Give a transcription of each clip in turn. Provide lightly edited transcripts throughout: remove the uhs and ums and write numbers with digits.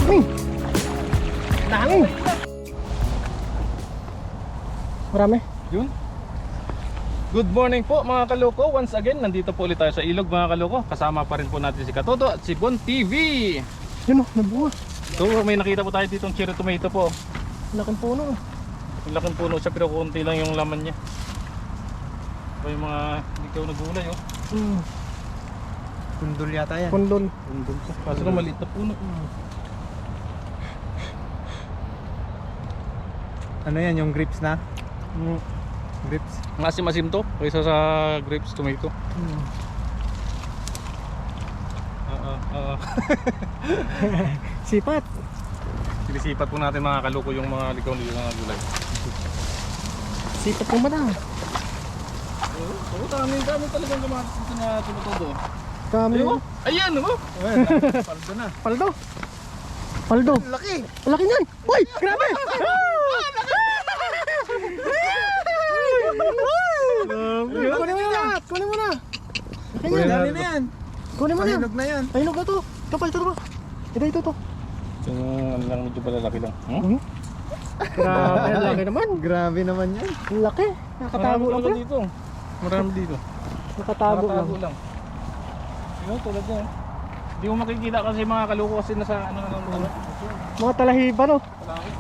Uy! Dami! Marami. Yun. Good morning po mga kaloko. Once again, nandito po ulit tayo sa ilog mga kaloko. Kasama pa rin po natin si Katoto at si Bon TV. Yun o, nabuha. So may nakita po tayo dito ng cherry tomato po. Laking puno. Ang laking puno siya pero konti lang yung laman niya. So yung mga ikaw na gulay oh. Kundol yata yan. Kondol. Kaso na maliit na puno. Ano yan, yung grapes na? Mm. Grapes? Masim-masim to kaysa sa grapes tomato. Sipat. Sinisipat po natin mga kaloko yung mga likaw nila mga gulay. Sipat mo ba na? Oo, dami talagang kamatis dito na tumutubo. Kami. Ayan oh. Paldo na. Paldo. Paldo. Laki! Laki niyan. Uy! Grabe! Kunin mo na lahat. Kunin mo na. Laki Uy, niyan. dami na yan. Kunin mo na. Pahinog na yan. Pahinog na to. Ito pa, ito pa. Ito. Yung ano lang medyo malalaki lang. Grabe, ang laki naman. Grabe naman yan. Ang laki. Nakatago lang pala. dito. Marami dito. Nakatago lang. lang. Yun, tulad yan. Hindi mo makikita kasi mga kaloko kasi nasa ano. Mga talahiba no. Malaki.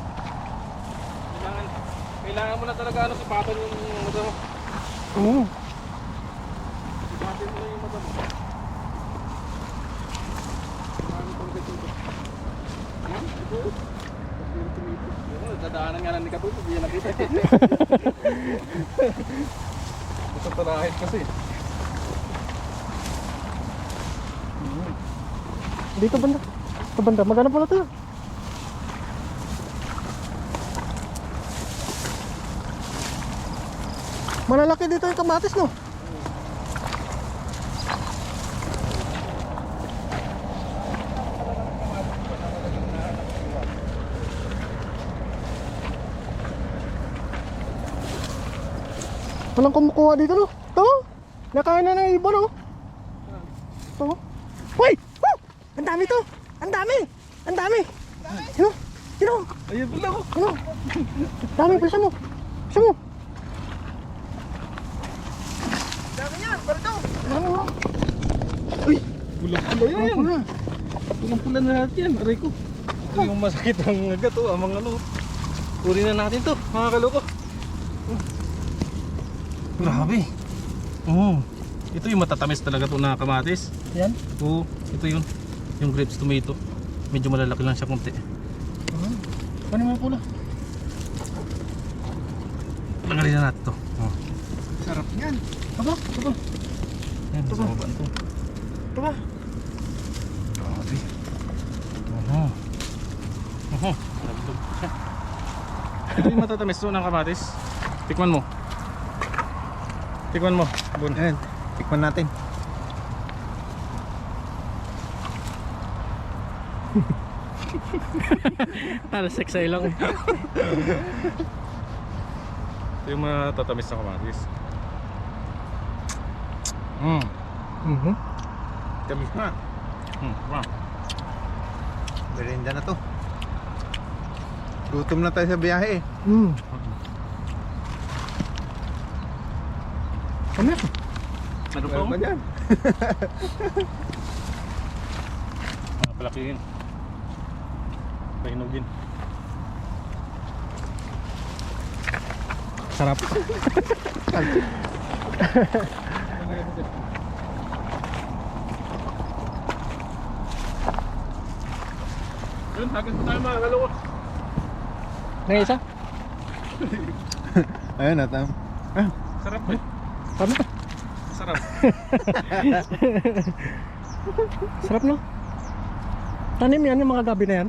Kailangan mo na talaga sipatan yung mata mo. Sipatin mo na yung mata mo. Dadaanan nga lang ni Katuto, hindi yan nakita. Gusto talahit kasi. Dito banda. Ito banda. Maghanap mo na to. Malalaki dito yung kamatis no. Walang kumukuha dito no. Ito. Nakain na ng ibon no. Ito. Uy! Woo! Ang dami to. Ang dami. Ang dami. Sino? Sino? Ayun pala ko. Ano? Dami, bilisan mo. Bilisan mo. Dami yan, paldo! Dami mo. Pulang-pula yan. Pulang-pula na lahat yan. Aray ko. Ito yung masakit ang agat oh. Ang mga ano. Uri na natin to mga kaloko. Grabe. Ito yung matatamis talaga to na kamatis. Yan. Oo, ito yun. Yung grapes tomato. Medyo malalaki lang siya konti. Ano mo pula? Langarin na natin to. Sarap yan. Aba. Yan, sa babaan to. Ito ba? Grabe. Nagdog siya. Ito yung matatamis to ng kamatis. Tikman mo. Tikman mo. Bun. Ayan, tikman natin. Talasek sa ilong. Ito yung matatamis na kamatis. Tamis na. Wow. Merienda na to. Gutom na tayo sa biyahe eh. Ano? Ano Meron pa dyan. Palakihin. Pahinugin. Sarap. Yun, hagis po tayo mga kaloko. May isa? Ayun na, tam. Sarap eh. Ano? Sarap. Sarap no? Tanim yan yung mga gabi na yan.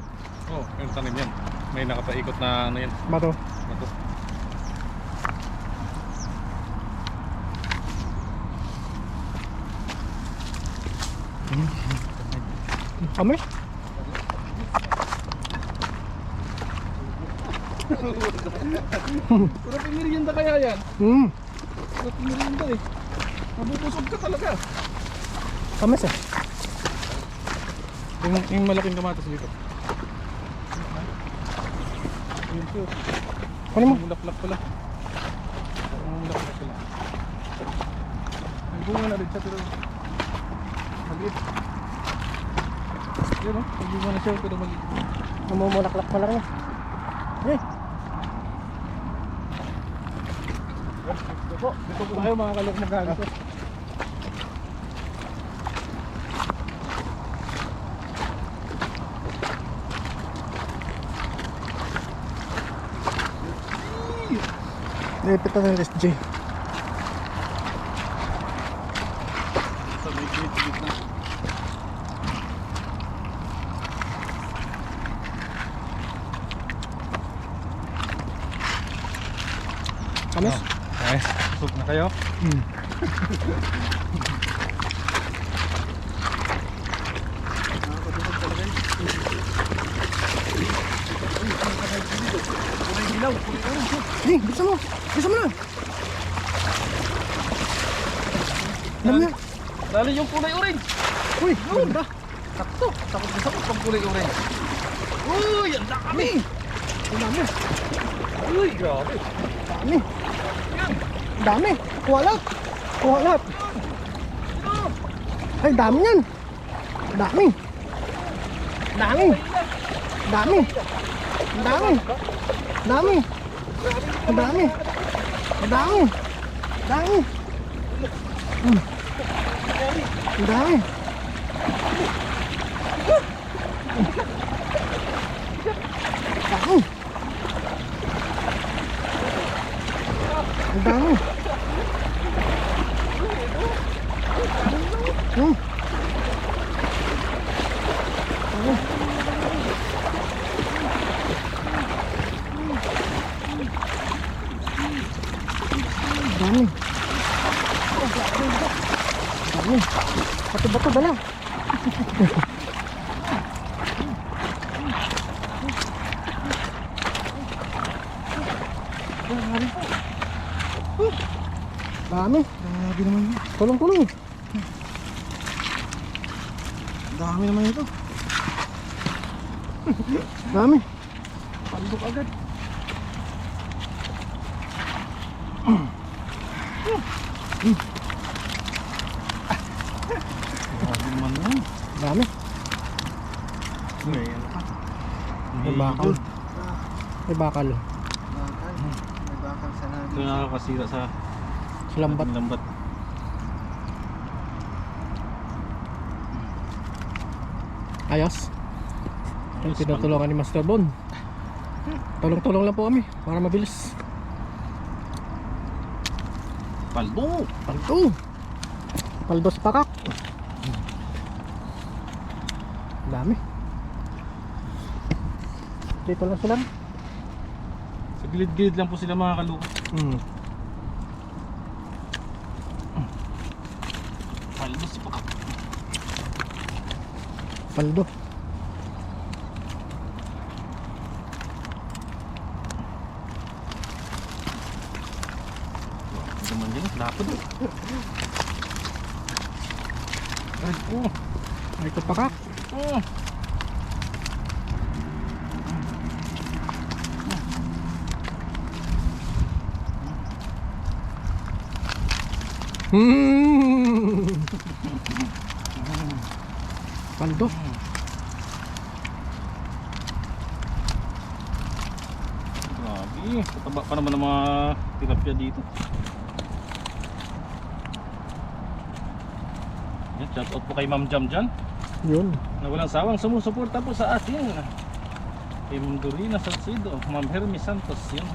Oh, yung tanim yan. May nakapaikot na ano yan. Bato. Bato. Kami? Sarap yung merienda kaya yan. Sarap yung merienda eh. Mabubusog ka talaga. Kamis eh. Yung malaking kamatis dito. Yun po. Ano mo? Mulaklak pala. Mulaklak pala. May bunga na rin siya pero maliit. Yun o, may bunga na siya pero maliit. Namumulaklak pa lang. Eh, Dito po tayo mga kalok magkakito. nilipit na ng SJ. Sa may gitna. Kamis? Okay, susok na kayo. Hey, bisa mo! Bisa mo na! Alam niya! Dali yung kulay orange. Uy! Ganda! Sakto. Takot na sakot pag kulay orange. Uy, ang dami. Ang dami! Uy, grabe. Dami! Ang dami! Kuha lahat! Kuha lahat! Ay, dami yan! Dami! Dami! Dami! Dami! Dami! Ang dami! Ang dami! Dami! Ang dami! Dami! Ang dami! Dami. Dami. Pati bato dala. Dami. Grabe naman yun. Tulong-tulong. Dami naman ito. Dami. Pandok agad. Grabe naman yun. Dami. May ano pa. May bakal. May bakal. Bakal. May bakal sa Ito namin. nakakasira sa Sa lambat. lambat. Ayos. Yung tinutulungan ni Master Bon. Tulong-tulong lang po kami para mabilis. Paldo. Paldo. Paldos pakak. Dami. Dito lang sila. Sa gilid-gilid lang po sila mga kaluko. Paldo si Pakak. Paldo. Ito naman din. Lapad. Ay, oh. Ito pakak. Oh. Paldo. Grabe. Kataba pa naman ng mga tilapia dito. Yan, shout out po kay Ma'am Jam dyan. Yun. Na walang sawang sumusuporta po sa atin. Kay Ma'am Dorina Salcido, Ma'am Hermes Santos, yun.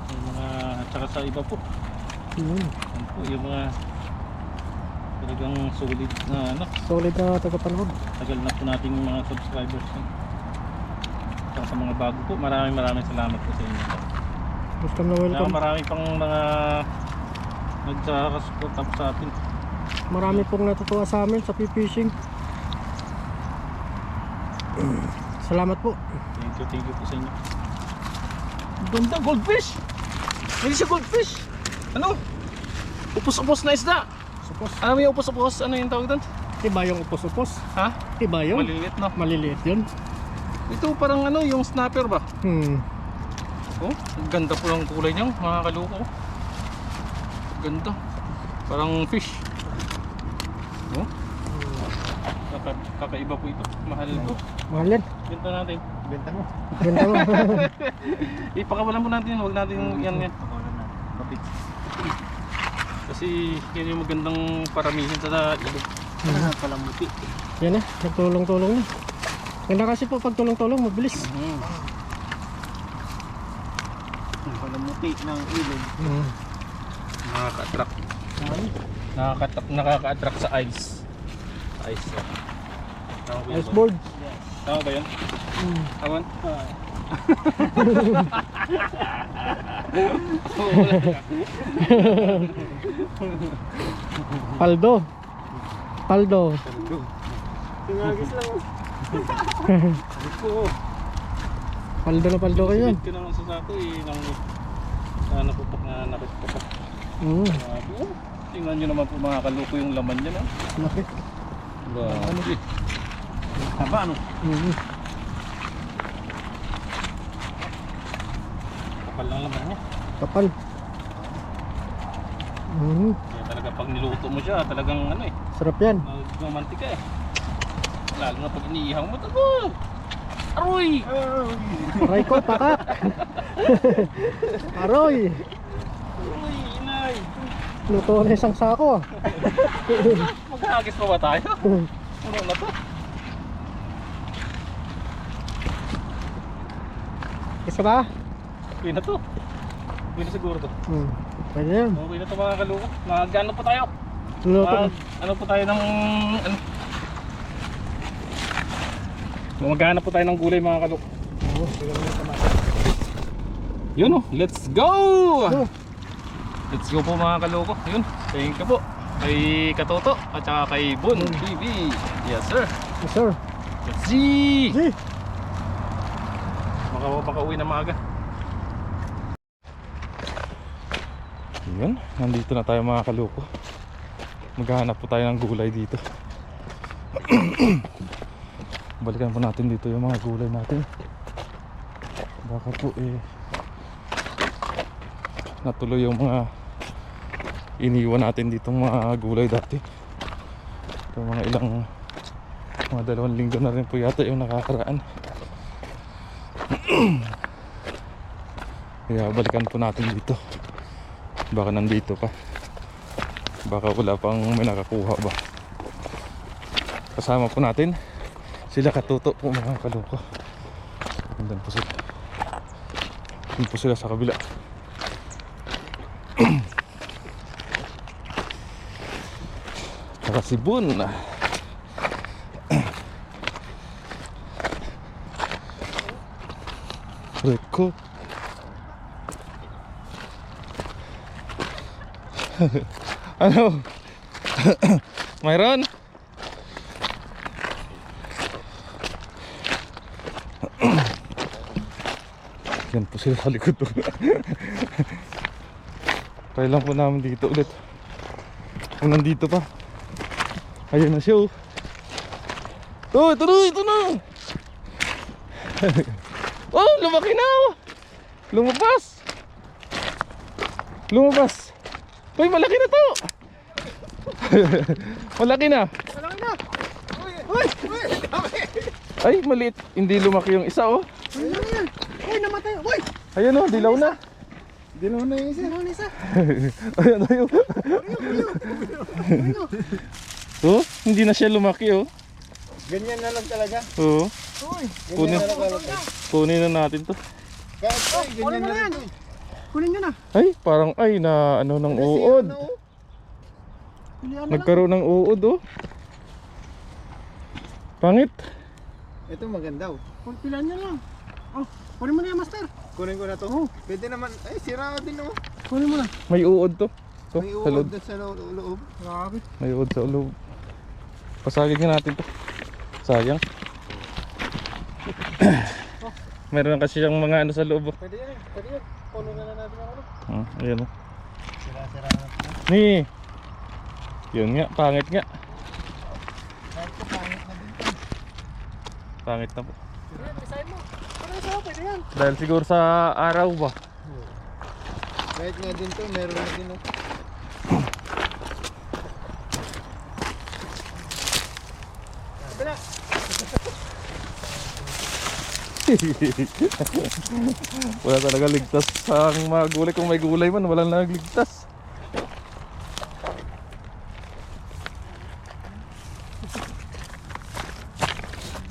Yung mga, at saka sa iba po. Yun. Yan po, yung mga talagang solid na ano, Solid na tagapanood. tagal na po nating mga subscribers. At sa mga bago po, maraming salamat po sa inyo. Welcome na Kaya welcome. marami pang mga nagsakasupport up sa atin. Marami pong natutuwa sa amin sa fishing. Salamat po. Thank you po sa inyo. Ganda, goldfish! Hindi siya goldfish! Ano? Upos-upos na isda! Supos. Ano yung upos-upos? Ano yung tawag doon? Iba yung upos-upos. Ha? Iba yung Maliliit no? maliliit yun. Ito parang ano, yung snapper ba? Oh, ang ganda po ng kulay niya, mga kaloko. Ganda. Parang fish. Oh. Kakaiba po ito. Mahal po. Mahal yan. Benta natin. Benta mo. Ganda mo. Ipakawalan mo natin, huwag natin yan yan. Pakawalan na. Kapit. Kasi yan yung magandang paramihin sa ilog. Palamuti. Yan na, nagtulong-tulong na. Ganda kasi po pag tulong-tulong, mabilis. Palamuti ng ilog. Nakaka-attract. Nakaka-attract sa ice. Ice. Tama ba yun? Ice board. Tama ba yun? Tama? Paldo. Paldo. Tingagis lang oh. Paldo na paldo kayo. Silid ka naman sa sako eh. Nang napupak na nakitpapak. Grabe oh. Tingnan nyo naman po mga kaloko yung laman niya na. Laki. Grabe. Taba ano? Kapal lang laman niya. Kapal. Kaya talaga pag niluto mo siya, talagang ano eh. Sarap yan. Nagmamantika eh. Lalo na pag iniihaw mo, tago! Aroy! Aray ko, pakak. Aroy. Aroy, inay! Luto na isang sako ah. Maghahagis pa ba tayo? Ano na to? Isa ba? Okay na to. Okay na siguro to. Pwede yan. Okay na to mga kaluko. Mag-ano po tayo? Luto. Ano po tayo ng... Ano? Maghanap po tayo ng gulay mga kaluko. Yun oh, let's go! Let's go po mga kaloko. Yun, thank you po kay Katoto at saka kay Bon TV. Yes sir. Yes sir. Let's see. G. Makauwi na maaga. Yun, nandito na tayo mga kaloko. Maghahanap po tayo ng gulay dito. Balikan po natin dito yung mga gulay natin. Baka po natuloy yung mga iniwan natin ditong mga gulay dati. Ito mga 2 linggo na rin po yata yung nakakaraan. Kaya balikan po natin dito. Baka nandito pa. Baka wala pang may nakakuha ba. Kasama po natin sila Katuto po mga kaloko. Nandun po sila. Nandun po sila sa kabila. Saka si Bon. Reko. Ano? Mayroon? Yan po sila sa likod. Try lang po namin dito ulit. Kung nandito pa. Ayun na siya oh. Oh, ito na. Oh, lumaki na oh. Lumabas. Uy, malaki na to. Malaki na. Uy! Ay, maliit. Hindi lumaki yung isa oh. Uy, namatay. Uy! Ayun oh, dilaw na. Dilaw na yung isa. Ayun, ayun. Oh, hindi na siya lumaki oh. Ganyan na lang talaga. Oo. Uy! Kunin, Ganyan na lang talaga. kunin na natin to. Kahit ay, ganyan na lang. Kunin nyo na. Ay, parang ay na ano ng uod. Pilihan na lang. Nagkaroon ng uod oh. Pangit. Ito maganda oh. Pilihan nyo lang. Oh, kunin mo na yan, master. Kunin ko na to. Pwede naman. Ay, sira din oh. Kunin mo na. May uod to. To, May sa loob. uod doon sa loob. Grabe. May uod sa loob. Pasagin nga natin to. Sayang. Meron kasi siyang mga ano sa loob. Pwede yan. Puno na natin ang ano. Ayan oh. Sira-sira na. Ni. Yun nga, pangit nga. Kahit ko pangit na din. Pangit na po. Ayan, isahin mo. Ano isa? Pwede yan. Dahil siguro sa araw ba? Kahit nga din to, meron na din. Kabila. Wala talaga ligtas ang mga gulay. Kung may gulay man, walang nagligtas.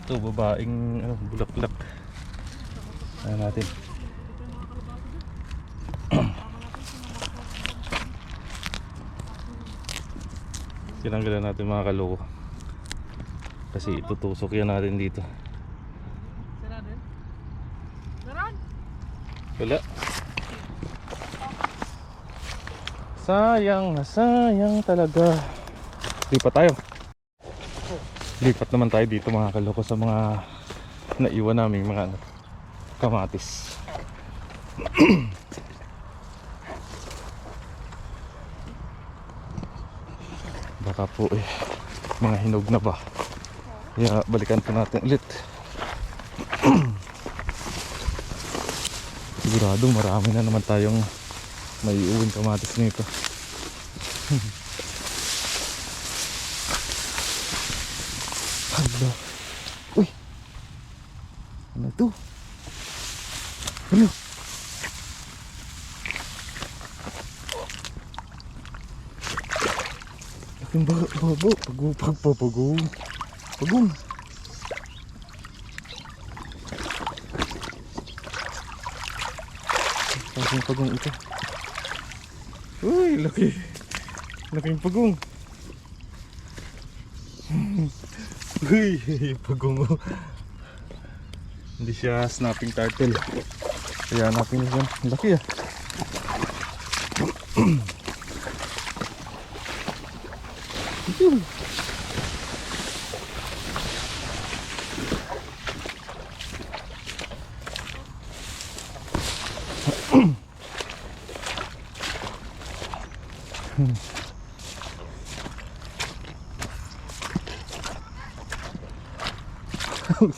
Ito, babaeng bulaklak. Ayan natin. Tinanggalan natin mga kaloko. Kasi itutusok yan natin dito. Sira din. Meron? Wala. Sayang na sayang talaga. Lipat tayo. Lipat naman tayo dito mga kaloko sa mga naiwan naming mga kamatis. Baka po mga hinog na ba. Kaya balikan po natin ulit. Sigurado marami na naman tayong may uwing kamatis nito. Hala. Uy. Ano to? Ano? Aking babo. Pagong. Laking pagong ito. Uy, laki. Laking pagong. Uy, pagong. Hindi siya snapping turtle. Kaya hanapin niya. Laki ah.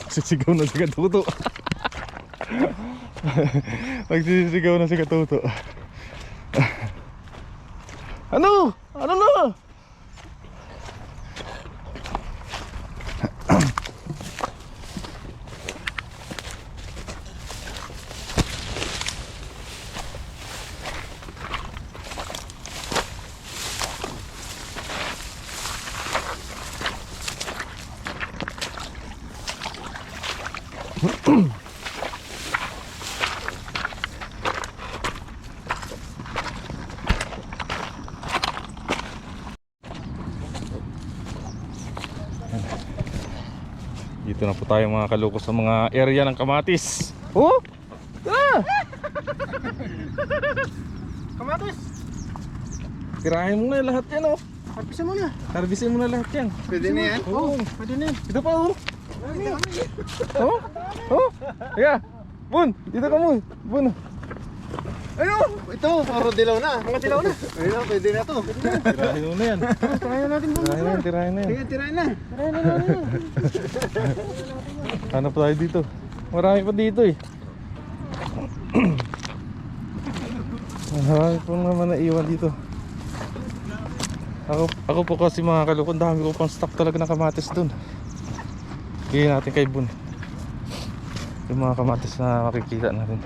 Sisigaw na si Katuto. Magsisigaw na si Katuto. Ano? Ano na? Dito na po tayo mga kaloko sa mga area ng kamatis. Oh! Ah! Kamatis. Tirahin mo na lahat yan oh. Harpisan mo na. Harbisin mo na lahat yan. Pwede na yan. Oo. Pwede na yan. Ito pa oh. Oh? Oh? Teka. Bun, dito ka mo. Bun. Ano? Ito, puro dilaw na. Mga dilaw na. Ayun, pwede na to. Tirahin mo na yan. Tirahin na natin doon. Tirahin na yan. Sige, tirahin na. Tirahin na natin. Hanap tayo dito. Marami pa dito eh. Marami pa naman naiwan dito. Ako po kasi mga kalukon, dami ko pang stock talaga ng kamatis dun. Bigyan natin kay Bun yung mga kamatis na makikita natin.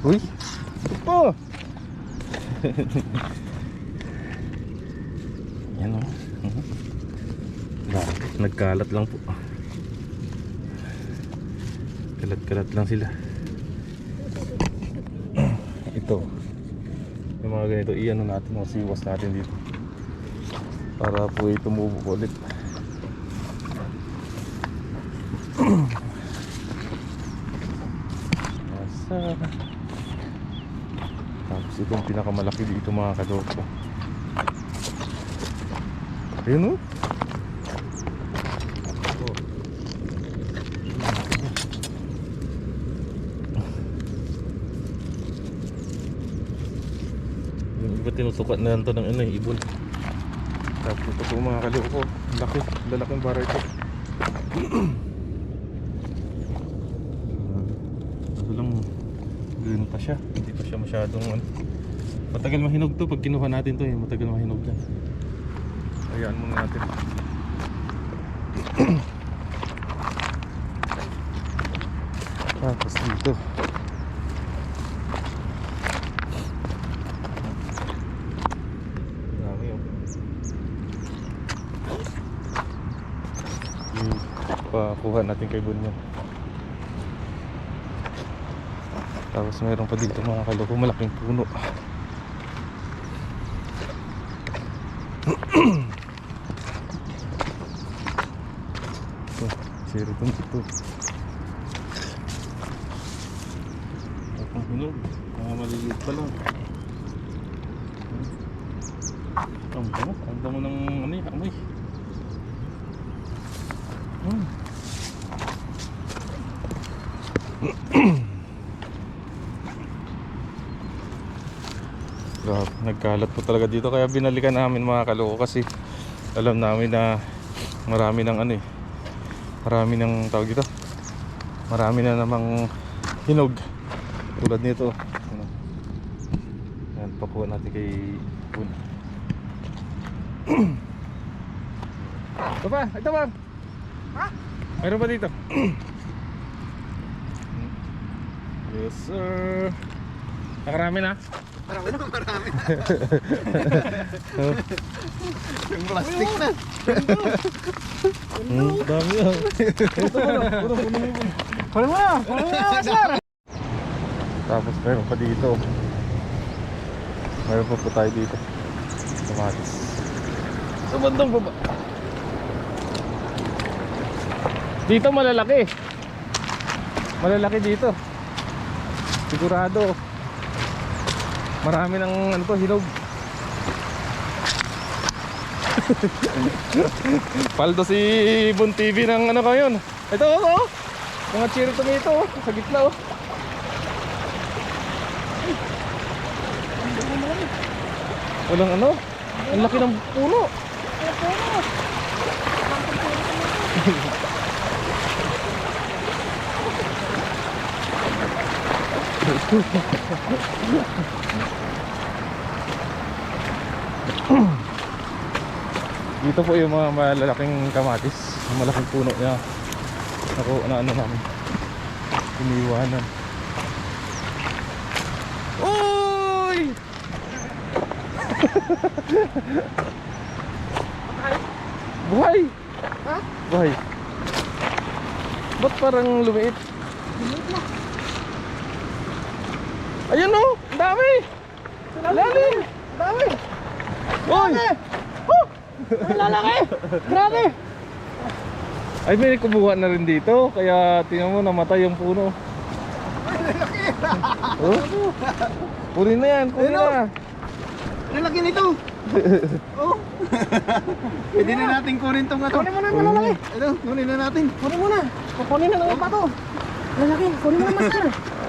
Uy! Oh! Yan o. Nagkalat lang po. Kalat-kalat lang sila. Ito. Yung mga ganito, iyan natin, siwas natin dito. Para po tumubo ulit. Tapos itong pinakamalaki dito mga kaloko. Ayun o. Yung iba tinutukan na lang ito ng ibon. Tapos ito po mga kaluko, laki, lalaking bara ito. Kaso lang, ganun pa siya, hindi pa siya masyadong ano. Matagal mahinog to pag kinuha natin to, matagal mahinog yan. Hayaan muna natin. Tapos dito dami oh. Pakuha natin kay Bunyan. Tapos mayroon pa dito mga kaloko, malaking puno. Ito, siriton ito. Ang hinog, mga maliliit pa lang. Ang damo ng ano yun, amoy. Grabe, nagkalat po talaga dito, kaya binalikan namin mga kaloko kasi alam namin na marami ng ano marami ng tawag dito, marami na namang hinog tulad nito. Yan, pakuha natin kay Bun. Ito ba? Ito ba? Ha? Mayroon pa dito? Yes sir. Nakarami na? Marami na, marami na. Yung plastic na. Dami yan. Ito mo na. Kunin mo na, sir. Tapos meron pa dito. Meron pa po tayo dito. Kamatis. Sa bandang baba. Dito malalaki. Malalaki dito. Sigurado. Marami ng ano to, hinog. Paldo si Bun TV ng ano kayon. Ito oh. Mga cherry tomato oh, sa gitna oh. Walang ano. Ang laki ng puno. Dito po yung mga malalaking kamatis, yung malaking puno niya. Ako na ano namin, iniwanan. Uy! Buhay! Ha? Buhay. Ba't parang lumiit? Ayun o! Ang dami! Lalim! Ang dami! Uy! Ang lalaki! Grabe! Ay, may kumuha na rin dito. Kaya tingnan mo, namatay yung puno. Ay, lalaki! Oh? Kunin na yan, kunin na. Lalaki nito! Oh! Pwede na natin kunin tong ato. Kunin mo na yung lalaki. Ito, kunin na natin. Kunin mo na. Kukunin na ng iba to. Lalaki, kunin mo na master.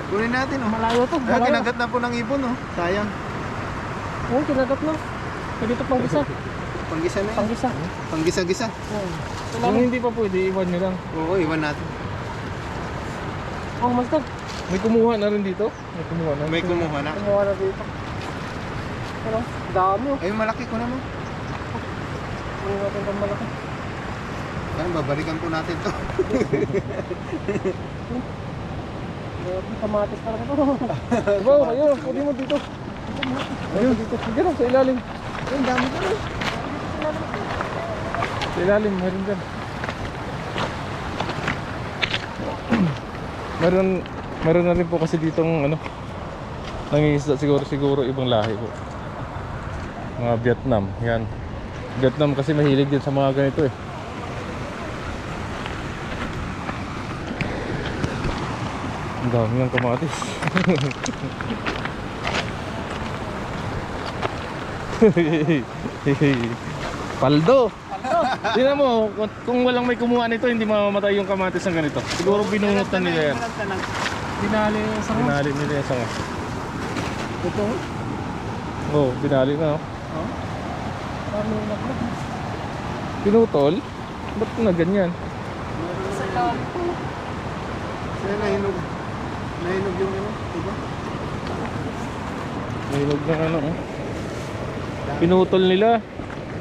Kunin natin oh. Malayo to. Ah, kinagat na po ng ibon oh. Sayang. Oo, kinagat na. Pwede ito pang gisa. Panggisa na yun. Panggisa. Panggisa-gisa. Kung hindi pa pwede, iwan nyo lang. Oo, iwan natin. Oh, master. May kumuha na rin dito. May kumuha na. May kumuha na. Kumuha na dito. Ano? Dami oh. Ay, malaki ko naman. Kunin natin itong malaki. Yan, babalikan po natin to. Kamatis talaga to. Diba, ayun, kunin mo dito. Ayun, dito. Diyan sa ilalim. Ang dami ko eh. Sa ilalim, meron dyan. Meron na rin po kasi ditong ano, nangingisda siguro ibang lahi po. Mga Vietnam, yan. Vietnam kasi mahilig din sa mga ganito eh. Ang dami ng kamatis. Paldo. Tingnan mo, kung walang may kumuha nito, hindi mamamatay yung kamatis ng ganito. Siguro binunot na nila yan. Binali sa mga. Binali nila yung sanga. Ito. Oo, binali na. Parang Pinutol? Ba't na ganyan? Kaya nahinog. Nahinog yung ano, diba? Nahilog na ano oh. Pinutol nila.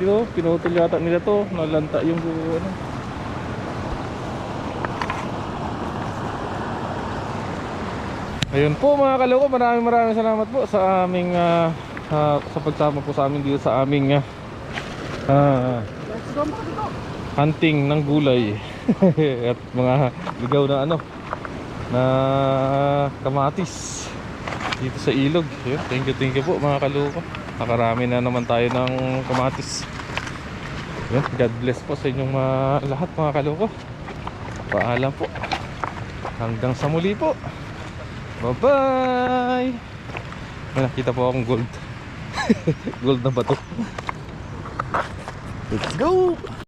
Dito, pinutol yata nila to. Nalanta yung ano. Ayun po mga kaloko, maraming salamat po sa aming sa pagsama po sa amin dito sa aming hunting ng gulay at mga ligaw na ano na kamatis dito sa ilog. Ayun, thank you po mga kaloko. Nakarami na naman tayo ng kamatis. Ayun, God bless po sa inyong lahat mga kaloko. Paalam po. Hanggang sa muli po. Bye-bye! May nakita po akong gold. Gold na bato. Let's go!